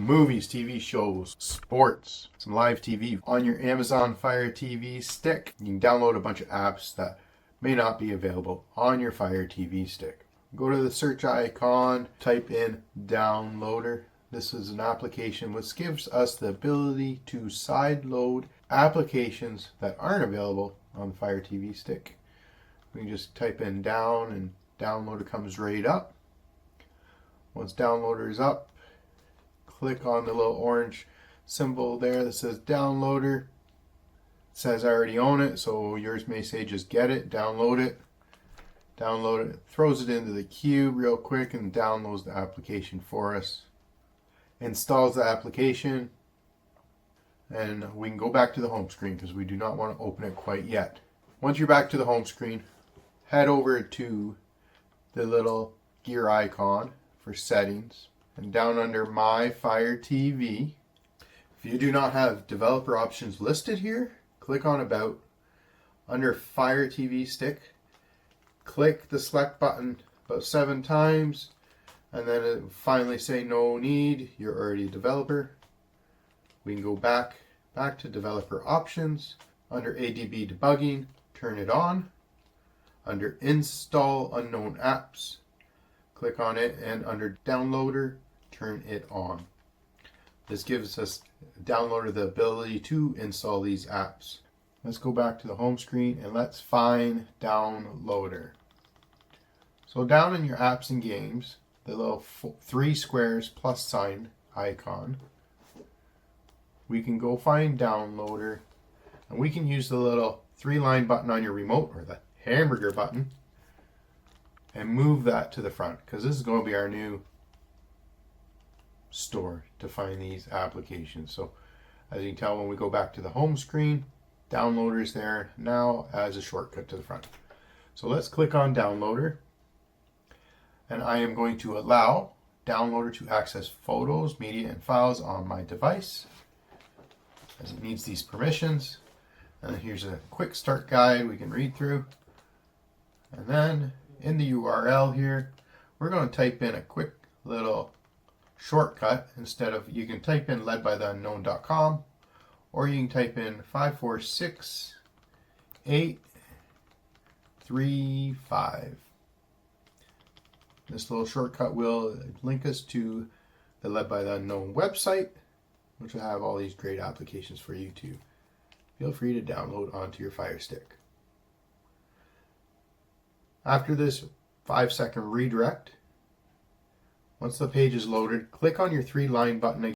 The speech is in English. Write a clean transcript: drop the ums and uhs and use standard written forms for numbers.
movies, TV shows, sports, some live TV on your Amazon Fire TV stick. You can download a bunch of apps that may not be available on your Fire TV stick. Go to the search icon, type in downloader. This is an application which gives us the ability to sideload applications that aren't available on the Fire TV stick. We can just type in down and downloader comes right up. Once downloader is up, click on the little orange symbol there that says downloader. It says I already own it, so yours may say just get it, download it. Download it, throws it into the queue real quick and downloads the application for us. Installs the application, and we can go back to the home screen because we do not want to open it quite yet. Once you're back to the home screen, head over to the little gear icon for settings and down under My Fire TV. If you do not have developer options listed here, click on About. Under Fire TV Stick, click the select button about 7 times, and then it will finally say no need, you're already a developer. We can go back to developer options. Under ADB debugging, turn it on. Under install unknown apps, click on it, and under downloader, turn it on. This gives us downloader the ability to install these apps. Let's go back to the home screen and let's find downloader. So down in your apps and games, the little 3 squares plus sign icon, we can go find downloader, and we can use the little 3-line button on your remote or the hamburger button and move that to the front, because this is going to be our new store to find these applications. So as you can tell, when we go back to the home screen, downloader is there now as a shortcut to the front. So let's click on downloader, and I am going to allow downloader to access photos, media, and files on my device, as it needs these permissions. And then here's a quick start guide we can read through. And then in the URL here, we're going to type in a quick little shortcut. Instead of, you can type in ledbytheunknown.com, or you can type in 546835. This little shortcut will link us to the Led by the Unknown website, which will have all these great applications for you to feel free to download onto your Fire Stick. After this 5-second redirect, once the page is loaded, click on your 3-line button again.